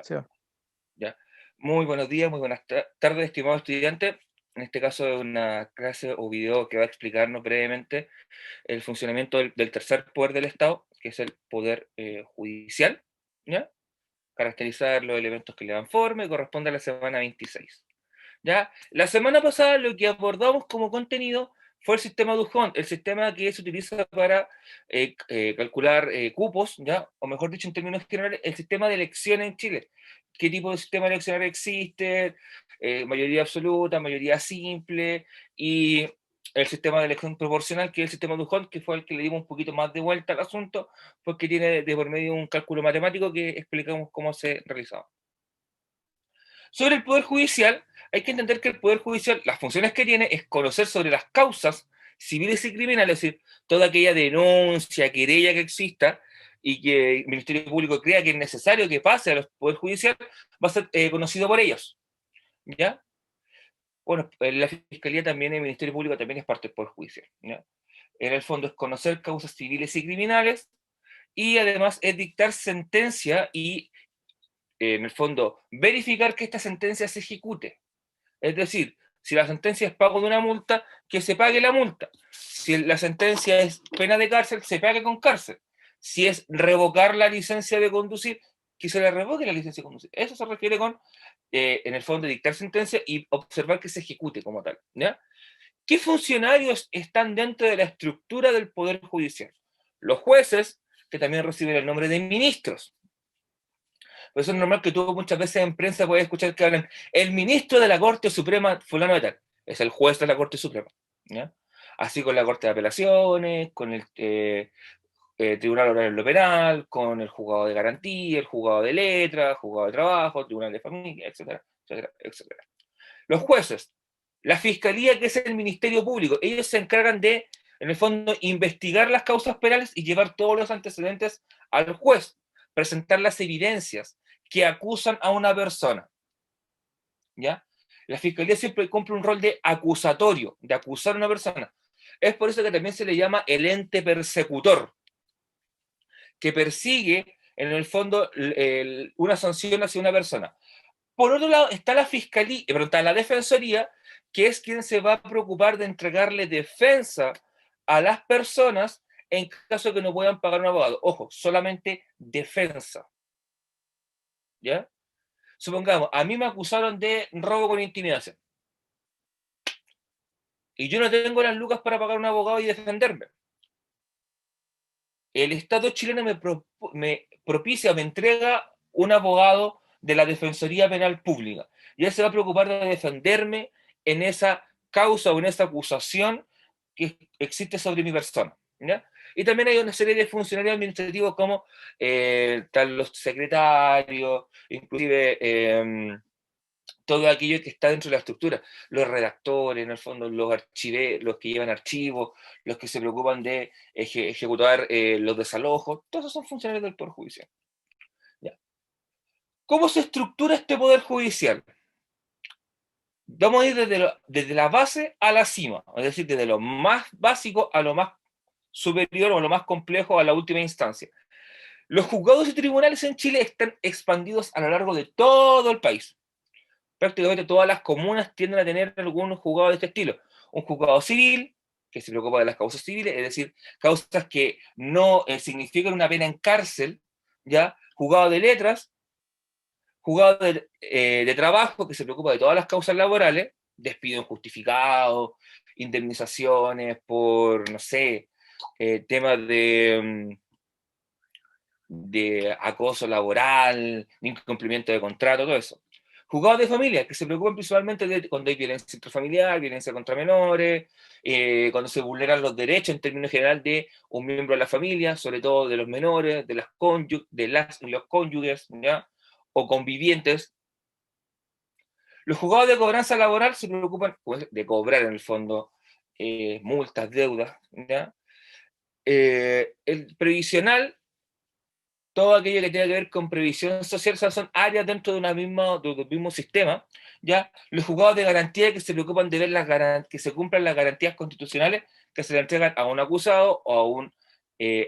Seba. Ya. Muy buenos días, muy buenas tardes, estimados estudiantes. En este caso es una clase o video que va a explicarnos brevemente el funcionamiento del tercer poder del Estado, que es el poder judicial, ¿ya? Caracterizar los elementos que le dan forma y corresponde a la semana 26. ¿Ya? La semana pasada lo que abordamos como contenido fue el sistema Duhon, el sistema que se utiliza para calcular cupos, ¿ya? O mejor dicho, en términos generales, el sistema de elección en Chile. ¿Qué tipo de sistema eleccional existe? Mayoría absoluta, mayoría simple, y el sistema de elección proporcional, que es el sistema Duhon, que fue el que le dimos un poquito más de vuelta al asunto, porque tiene de por medio un cálculo matemático que explicamos cómo se realizaba. Sobre el Poder Judicial, hay que entender que el Poder Judicial, las funciones que tiene es conocer sobre las causas civiles y criminales, es decir, toda aquella denuncia, querella que exista y que el Ministerio Público crea que es necesario que pase al Poder Judicial, va a ser conocido por ellos, ¿ya? Bueno, la Fiscalía también, el Ministerio Público también es parte del Poder Judicial, ¿ya? En el fondo es conocer causas civiles y criminales y además es dictar sentencia y, en el fondo, verificar que esta sentencia se ejecute. Es decir, si la sentencia es pago de una multa, que se pague la multa. Si la sentencia es pena de cárcel, se pague con cárcel. Si es revocar la licencia de conducir, que se le revoque la licencia de conducir. Eso se refiere con, en el fondo, dictar sentencia y observar que se ejecute como tal, ¿ya? ¿Qué funcionarios están dentro de la estructura del Poder Judicial? Los jueces, que también reciben el nombre de ministros. Por eso es normal que tú muchas veces en prensa puedes escuchar que hablan el ministro de la Corte Suprema, fulano de tal, es el juez de la Corte Suprema, ¿ya? Así con la Corte de Apelaciones, con el Tribunal Oral en lo Penal, con el juzgado de garantía, el juzgado de letras, juzgado de trabajo, tribunal de familia, etcétera, etcétera, etcétera. Los jueces, la fiscalía, que es el Ministerio Público, ellos se encargan de, en el fondo, investigar las causas penales y llevar todos los antecedentes al juez, presentar las evidencias que acusan a una persona, ¿ya? La fiscalía siempre cumple un rol de acusatorio, de acusar a una persona. Es por eso que también se le llama el ente persecutor, que persigue, en el fondo, una sanción hacia una persona. Por otro lado, está la fiscalía, perdón, está la defensoría, que es quien se va a preocupar de entregarle defensa a las personas en caso de que no puedan pagar un abogado. Ojo, solamente defensa, ¿ya? Supongamos, a mí me acusaron de robo con intimidación y yo no tengo las lucas para pagar un abogado y defenderme. El Estado chileno me propicia, me entrega un abogado de la Defensoría Penal Pública y él se va a preocupar de defenderme en esa causa o en esa acusación que existe sobre mi persona, ¿ya? Y también hay una serie de funcionarios administrativos como están los secretarios, inclusive todo aquello que está dentro de la estructura, los redactores, en el fondo, los que llevan archivos, los que se preocupan de ejecutar los desalojos, todos esos son funcionarios del Poder Judicial. ¿Ya? ¿Cómo se estructura este Poder Judicial? Vamos a ir desde la base a la cima, es decir, desde lo más básico a lo más superior o lo más complejo a la última instancia. Los juzgados y tribunales en Chile están expandidos a lo largo de todo el país. Prácticamente todas las comunas tienden a tener algún juzgado de este estilo. Un juzgado civil, que se preocupa de las causas civiles, es decir, causas que no significan una pena en cárcel, ¿ya? Juzgado de letras, juzgado de trabajo, que se preocupa de todas las causas laborales, despido injustificado, indemnizaciones por, no sé, temas de acoso laboral, incumplimiento de contrato, todo eso. Juzgados de familia, que se preocupan principalmente de cuando hay violencia intrafamiliar, violencia contra menores, cuando se vulneran los derechos en términos general de un miembro de la familia, sobre todo de los menores, de los cónyuges, ¿ya? O convivientes. Los juzgados de cobranza laboral se preocupan pues, de cobrar en el fondo multas, deudas, ¿ya? El previsional, todo aquello que tenga que ver con previsión social, son áreas dentro de de un mismo sistema, ¿ya? Los juzgados de garantía que se preocupan de ver que se cumplan las garantías constitucionales que se le entregan a un acusado o a un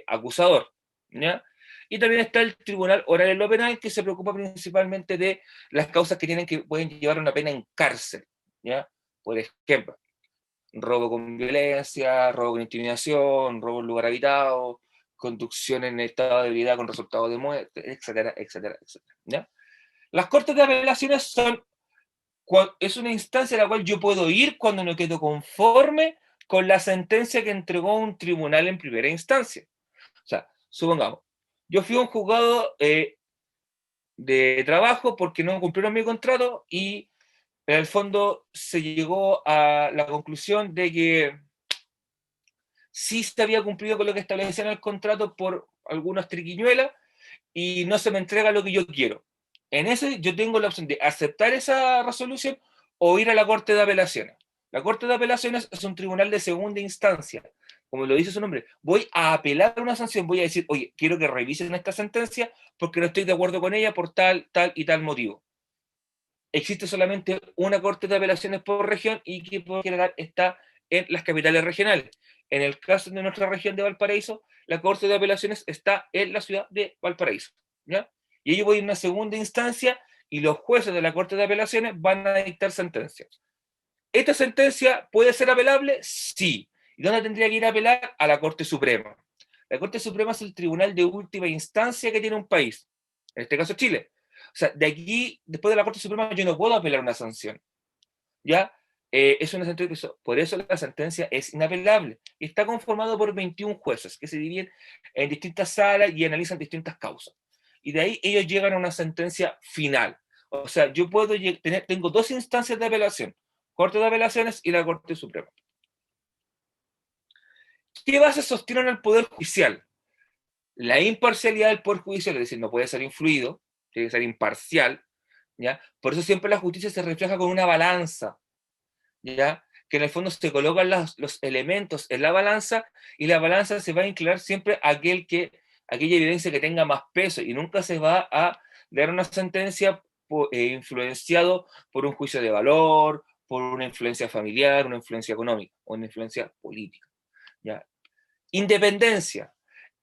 acusador, ¿ya? Y también está el Tribunal Oral en lo Penal, que se preocupa principalmente de las causas que pueden llevar a una pena en cárcel, ¿ya? Por ejemplo, robo con violencia, robo con intimidación, robo en lugar habitado, conducción en estado de ebriedad con resultado de muerte, etcétera, etcétera, etcétera, ¿ya? Las Cortes de Apelaciones es una instancia a la cual yo puedo ir cuando no quedo conforme con la sentencia que entregó un tribunal en primera instancia. O sea, supongamos, yo fui a un juzgado de trabajo porque no cumplieron mi contrato y en el fondo se llegó a la conclusión de que sí se había cumplido con lo que establecía en el contrato por algunas triquiñuelas y no se me entrega lo que yo quiero. En ese yo tengo la opción de aceptar esa resolución o ir a la Corte de Apelaciones. La Corte de Apelaciones es un tribunal de segunda instancia. Como lo dice su nombre, voy a apelar a una sanción, voy a decir, oye, quiero que revisen esta sentencia porque no estoy de acuerdo con ella por tal, tal y tal motivo. Existe solamente una Corte de Apelaciones por región y que por general está en las capitales regionales. En el caso de nuestra región de Valparaíso, la Corte de Apelaciones está en la ciudad de Valparaíso, ¿ya? Y yo voy a una segunda instancia y los jueces de la Corte de Apelaciones van a dictar sentencias. ¿Esta sentencia puede ser apelable? Sí. ¿Y dónde tendría que ir a apelar? A la Corte Suprema. La Corte Suprema es el tribunal de última instancia que tiene un país, en este caso Chile. O sea, de aquí, después de la Corte Suprema, yo no puedo apelar una sanción. ¿Ya? Es una sentencia, por eso la sentencia es inapelable. Y está conformado por 21 jueces que se dividen en distintas salas y analizan distintas causas. Y de ahí ellos llegan a una sentencia final. O sea, yo puedo tengo dos instancias de apelación, Corte de Apelaciones y la Corte Suprema. ¿Qué bases sostienen el Poder Judicial? La imparcialidad del Poder Judicial, es decir, no puede ser influido, tiene que ser imparcial, ¿ya? Por eso siempre la justicia se refleja con una balanza, ¿ya? Que en el fondo se colocan los elementos en la balanza y la balanza se va a inclinar siempre a aquella evidencia que tenga más peso y nunca se va a dar una sentencia influenciado por un juicio de valor, por una influencia familiar, una influencia económica o una influencia política, ¿ya? Independencia.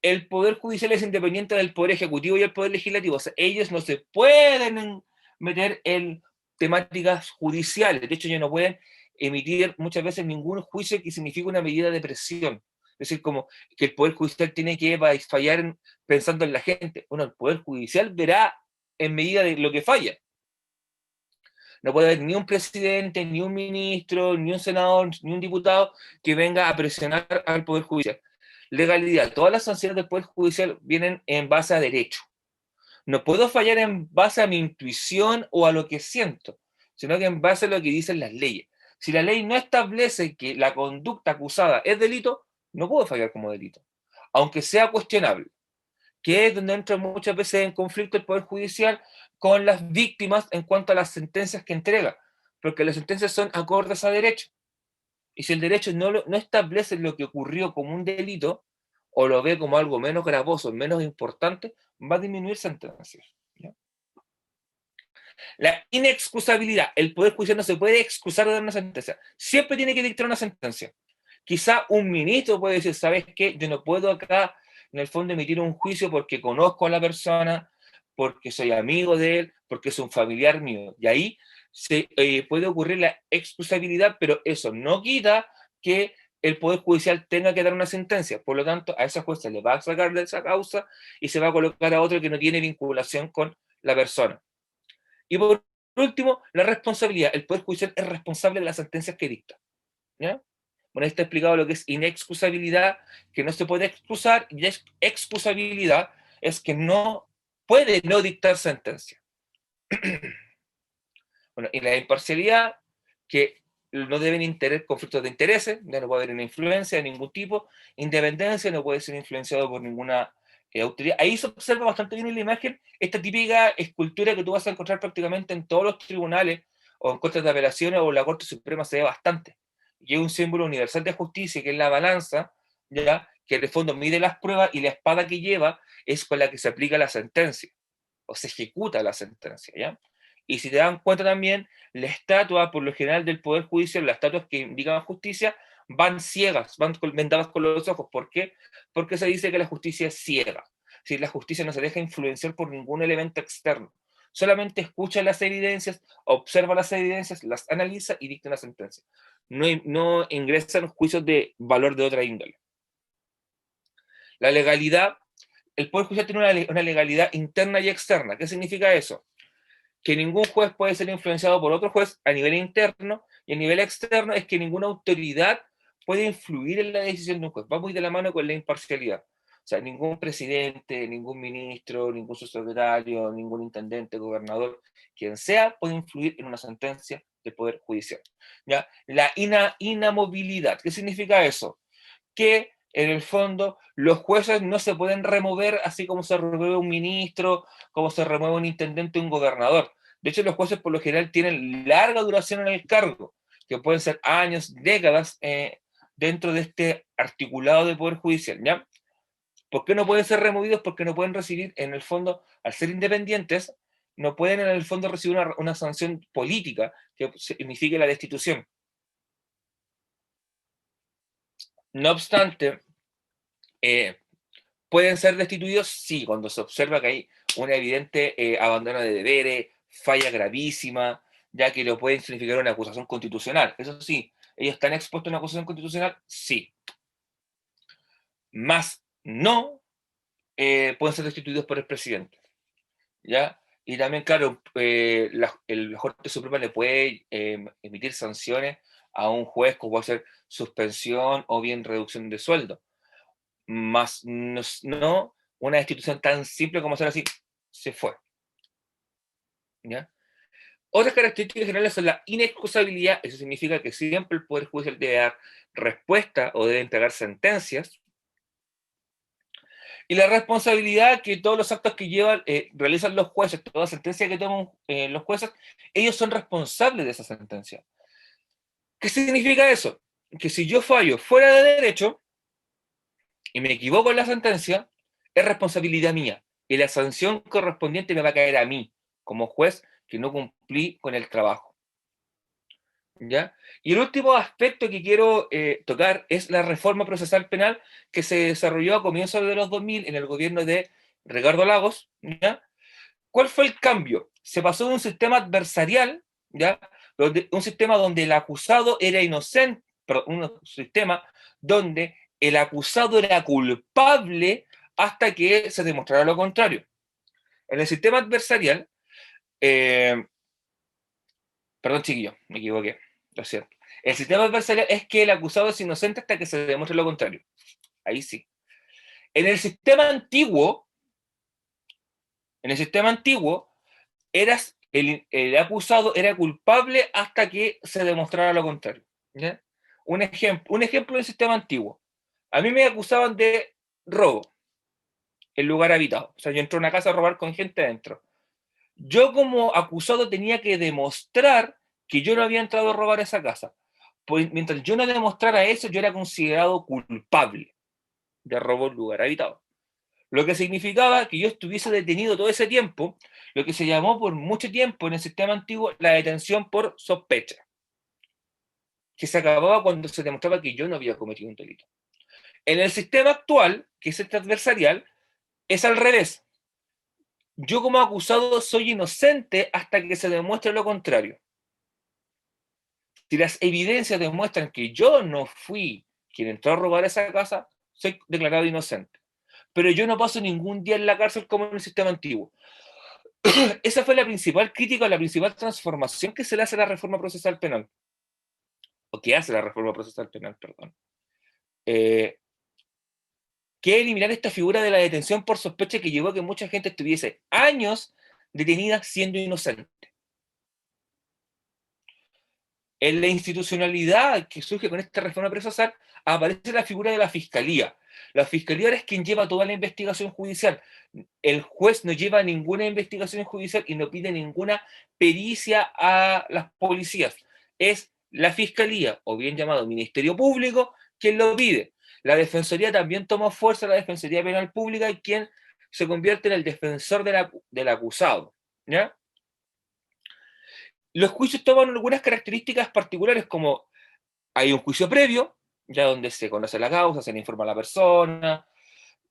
El Poder Judicial es independiente del Poder Ejecutivo y el Poder Legislativo. O sea, ellos no se pueden meter en temáticas judiciales. De hecho, ellos no pueden emitir muchas veces ningún juicio que signifique una medida de presión. Es decir, como que el Poder Judicial tiene que fallar pensando en la gente. Bueno, el Poder Judicial verá en medida de lo que falla. No puede haber ni un presidente, ni un ministro, ni un senador, ni un diputado que venga a presionar al Poder Judicial. Legalidad. Todas las sanciones del Poder Judicial vienen en base a derecho. No puedo fallar en base a mi intuición o a lo que siento, sino que en base a lo que dicen las leyes. Si la ley no establece que la conducta acusada es delito, no puedo fallar como delito, aunque sea cuestionable, que es donde entra muchas veces en conflicto el Poder Judicial con las víctimas en cuanto a las sentencias que entrega, porque las sentencias son acordes a derecho. Y si el derecho no establece lo que ocurrió como un delito, o lo ve como algo menos gravoso, menos importante, va a disminuir sentencias. ¿Ya? La inexcusabilidad. El Poder Judicial no se puede excusar de dar una sentencia. Siempre tiene que dictar una sentencia. Quizá un ministro puede decir, ¿sabes qué? Yo no puedo acá, en el fondo, emitir un juicio porque conozco a la persona, porque soy amigo de él, porque es un familiar mío. Y ahí puede ocurrir la excusabilidad, pero eso no quita que el Poder Judicial tenga que dar una sentencia. Por lo tanto, a esa juez se le va a sacar de esa causa y se va a colocar a otro que no tiene vinculación con la persona. Y por último, la responsabilidad. El Poder Judicial es responsable de las sentencias que dicta. ¿Ya? Bueno, ahí está explicado lo que es inexcusabilidad, que no se puede excusar, y excusabilidad es que no puede no dictar sentencia. Bueno, y la imparcialidad, que no deben tener conflictos de intereses, ya no puede haber una influencia de ningún tipo, independencia, no puede ser influenciado por ninguna autoridad. Ahí se observa bastante bien en la imagen esta típica escultura que tú vas a encontrar prácticamente en todos los tribunales o en cortes de apelaciones o la Corte Suprema se ve bastante. Y es un símbolo universal de justicia, que es la balanza, ¿ya? Que en el fondo mide las pruebas y la espada que lleva es con la que se aplica la sentencia o se ejecuta la sentencia, ¿ya? Y si te dan cuenta también, la estatua, por lo general, del Poder Judicial, las estatuas que indican justicia, van ciegas, van vendadas con los ojos. ¿Por qué? Porque se dice que la justicia es ciega. si la justicia no se deja influenciar por ningún elemento externo. Solamente escucha las evidencias, observa las evidencias, las analiza y dicta una sentencia. No ingresa en juicios de valor de otra índole. La legalidad, el Poder Judicial tiene una legalidad interna y externa. ¿Qué significa eso? Que ningún juez puede ser influenciado por otro juez a nivel interno, y a nivel externo es que ninguna autoridad puede influir en la decisión de un juez. Va muy de la mano con la imparcialidad. O sea, ningún presidente, ningún ministro, ningún subsecretario, ningún intendente, gobernador, quien sea, puede influir en una sentencia del Poder Judicial. ¿Ya? La inamovilidad. ¿Qué significa eso? Que en el fondo los jueces no se pueden remover así como se remueve un ministro, como se remueve un intendente o un gobernador. De hecho, los jueces por lo general tienen larga duración en el cargo, que pueden ser años, décadas, dentro de este articulado de Poder Judicial. ¿Ya? ¿Por qué no pueden ser removidos? Porque no pueden recibir, en el fondo, al ser independientes, no pueden en el fondo recibir una sanción política que signifique la destitución. No obstante, ¿pueden ser destituidos? Sí, cuando se observa que hay un evidente abandono de deberes, falla gravísima, ya que lo pueden significar una acusación constitucional. Eso sí, ¿ellos están expuestos a una acusación constitucional? Sí. Más no pueden ser destituidos por el presidente. ¿Ya? Y también, claro, la Corte Suprema le puede emitir sanciones a un juez, como puede ser suspensión o bien reducción de sueldo. Más no una destitución tan simple como hacer así, se fue. ¿Ya? Otras características generales son la inexcusabilidad, eso significa que siempre el Poder Judicial debe dar respuesta o debe entregar sentencias, y la responsabilidad que todos los actos que realizan los jueces, toda sentencia que toman los jueces, ellos son responsables de esa sentencia. ¿Qué significa eso? Que si yo fallo fuera de derecho y me equivoco en la sentencia, es responsabilidad mía. Y la sanción correspondiente me va a caer a mí, como juez, que no cumplí con el trabajo. ¿Ya? Y el último aspecto que quiero tocar es la reforma procesal penal que se desarrolló a comienzos de los 2000 en el gobierno de Ricardo Lagos. ¿Ya? ¿Cuál fue el cambio? Se pasó de un sistema adversarial, ¿ya? Un sistema donde el acusado era inocente, perdón, un sistema donde el acusado era culpable hasta que se demostrara lo contrario. En el sistema adversarial, eh, perdón chiquillo, me equivoqué, lo siento. El sistema adversarial es que el acusado es inocente hasta que se demuestre lo contrario. Ahí sí. En el sistema antiguo, en el sistema antiguo, el acusado era culpable hasta que se demostrara lo contrario. ¿Ya? Un ejemplo del sistema antiguo. A mí me acusaban de robo en lugar habitado. O sea, yo entré a una casa a robar con gente dentro. Yo como acusado tenía que demostrar que yo no había entrado a robar esa casa. Pues mientras yo no demostrara eso, yo era considerado culpable de robo en lugar habitado. Lo que significaba que yo estuviese detenido todo ese tiempo, lo que se llamó por mucho tiempo en el sistema antiguo la detención por sospecha, que se acababa cuando se demostraba que yo no había cometido un delito. En el sistema actual, que es este adversarial, es al revés. Yo como acusado soy inocente hasta que se demuestre lo contrario. Si las evidencias demuestran que yo no fui quien entró a robar esa casa, soy declarado inocente. Pero yo no paso ningún día en la cárcel como en el sistema antiguo. Esa fue la principal crítica, la principal transformación que se le hace a la reforma procesal penal, o que hace la reforma procesal penal, perdón, que es eliminar esta figura de la detención por sospecha que llevó a que mucha gente estuviese años detenida siendo inocente. En la institucionalidad que surge con esta reforma procesal aparece la figura de la fiscalía. La fiscalía es quien lleva toda la investigación judicial. El juez no lleva ninguna investigación judicial y no pide ninguna pericia a las policías. Es la fiscalía, o bien llamado Ministerio Público, quien lo pide. La Defensoría también toma fuerza, la Defensoría Penal Pública, y quien se convierte en el defensor del acusado. ¿Ya? Los juicios toman algunas características particulares, como hay un juicio previo, ya donde se conoce la causa, se le informa a la persona,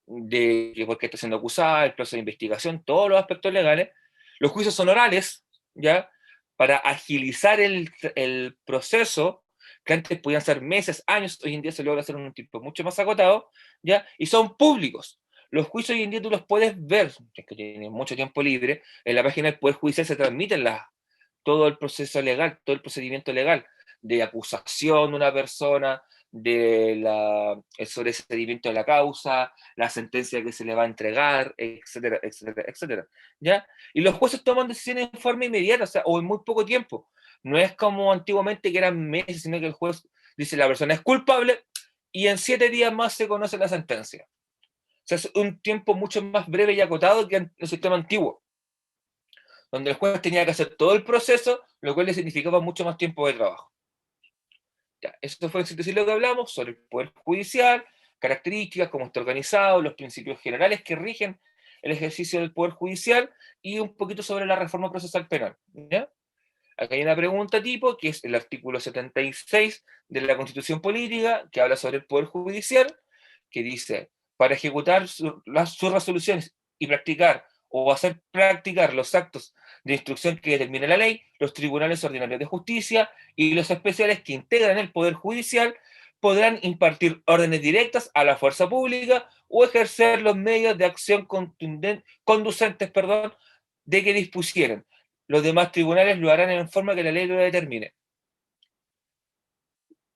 de que por qué está siendo acusada, el proceso de investigación, todos los aspectos legales. Los juicios son orales, ¿ya? Para agilizar el proceso, que antes podían ser meses, años, hoy en día se logra hacer en un tiempo mucho más acotado, ¿ya? Y son públicos. Los juicios hoy en día tú los puedes ver, es que tienes mucho tiempo libre, en la página del Poder Judicial se transmiten todo el proceso legal, todo el procedimiento legal de acusación de una persona, el sobreseimiento de la causa, la sentencia que se le va a entregar, etcétera, etcétera, etcétera. ¿Ya? Y los jueces toman decisiones en forma inmediata, o sea, o en muy poco tiempo. No es como antiguamente que eran meses, sino que el juez dice la persona es culpable y en 7 días más se conoce la sentencia. O sea, es un tiempo mucho más breve y acotado que en el sistema antiguo, donde el juez tenía que hacer todo el proceso, lo cual le significaba mucho más tiempo de trabajo. Ya, eso fue en síntesis lo que hablamos sobre el Poder Judicial, características, cómo está organizado, los principios generales que rigen el ejercicio del Poder Judicial y un poquito sobre la reforma procesal penal. ¿Ya? Acá hay una pregunta tipo, que es el artículo 76 de la Constitución Política, que habla sobre el Poder Judicial, que dice, para ejecutar sus resoluciones y practicar o hacer practicar los actos de instrucción que determina la ley, los tribunales ordinarios de justicia y los especiales que integran el Poder Judicial podrán impartir órdenes directas a la fuerza pública o ejercer los medios de acción conducentes de que dispusieren. Los demás tribunales lo harán en forma que la ley lo determine.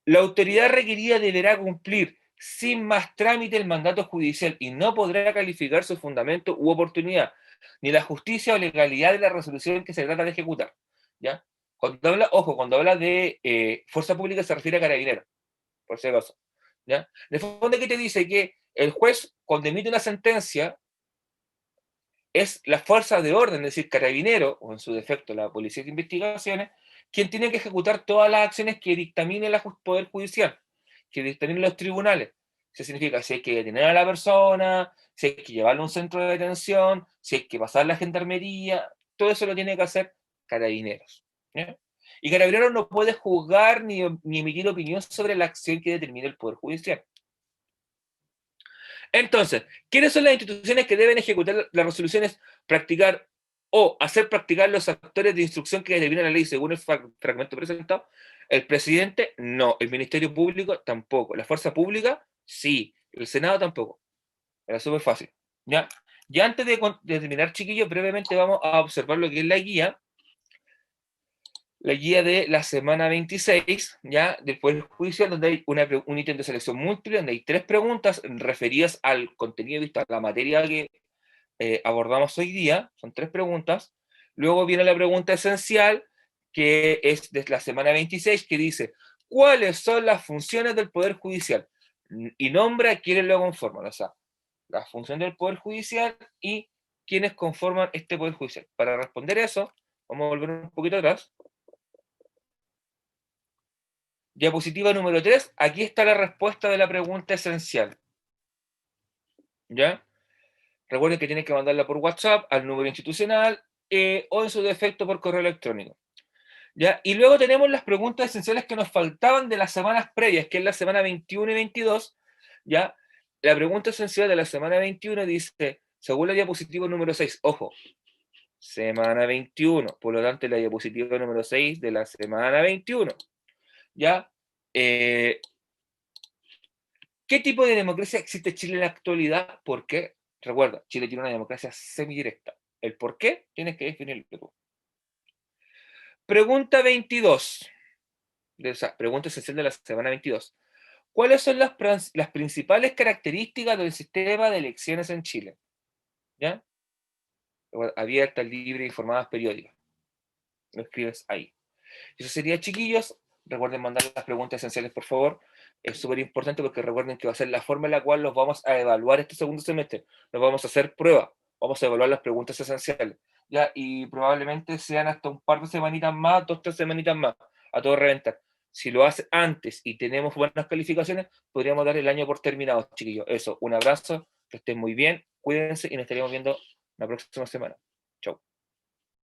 La autoridad requerida deberá cumplir sin más trámite el mandato judicial y no podrá calificar su fundamento u oportunidad, ni la justicia o legalidad de la resolución que se trata de ejecutar. ¿Ya? Cuando habla de fuerza pública se refiere a carabineros, por si acaso. ¿Ya? De fondo, ¿qué te dice? Que el juez, cuando emite una sentencia, es la fuerza de orden, es decir, carabinero, o en su defecto la policía de investigaciones, quien tiene que ejecutar todas las acciones que dictamine el Poder Judicial, que dictaminen los tribunales. Eso significa si hay que detener a la persona, si hay que llevarlo a un centro de detención, si hay que pasar la gendarmería, todo eso lo tiene que hacer carabineros. ¿Ya? Y carabineros no puede juzgar ni emitir opinión sobre la acción que determine el Poder Judicial. Entonces, ¿quiénes son las instituciones que deben ejecutar las resoluciones, practicar o hacer practicar los actores de instrucción que determina la ley según el fragmento presentado? El presidente, no. El Ministerio Público, tampoco. La Fuerza Pública, sí. El Senado, tampoco. Era súper fácil. ¿Ya? Y antes de terminar, chiquillos, brevemente vamos a observar lo que es la guía de la semana 26, ¿ya? Del Poder Judicial, donde hay un ítem de selección múltiple, donde hay 3 preguntas referidas al contenido visto a la materia que abordamos hoy día, son 3 preguntas. Luego viene la pregunta esencial, que es de la semana 26, que dice, ¿cuáles son las funciones del Poder Judicial? Y nombra a quienes lo conforman, o sea, la función del Poder Judicial y quienes conforman este Poder Judicial. Para responder eso, vamos a volver un poquito atrás. Diapositiva número 3, aquí está la respuesta de la pregunta esencial. ¿Ya? Recuerden que tienen que mandarla por WhatsApp al número institucional o en su defecto por correo electrónico. ¿Ya? Y luego tenemos las preguntas esenciales que nos faltaban de las semanas previas, que es la semana 21 y 22. ¿Ya? La pregunta esencial de la semana 21 dice, según la diapositiva número 6, ojo, semana 21, por lo tanto la diapositiva número 6 de la semana 21. ¿Ya? ¿Qué tipo de democracia existe en Chile en la actualidad? ¿Por qué? Recuerda, Chile tiene una democracia semidirecta. El por qué tienes que definirlo tú. Pregunta 22. Pregunta esencial de la semana 22. ¿Cuáles son las principales características del sistema de elecciones en Chile? ¿Ya? Abiertas, libres, informadas, periódicas. Lo escribes ahí. Eso sería, chiquillos. Recuerden mandar las preguntas esenciales, por favor. Es súper importante porque recuerden que va a ser la forma en la cual los vamos a evaluar este segundo semestre. Nos vamos a hacer prueba. Vamos a evaluar las preguntas esenciales. ¿Ya? Y probablemente sean hasta un par de semanitas más, 2, 3 semanitas más, a todo reventar. Si lo hace antes y tenemos buenas calificaciones, podríamos dar el año por terminado, chiquillos. Eso, un abrazo, que estén muy bien, cuídense y nos estaríamos viendo la próxima semana. Chau.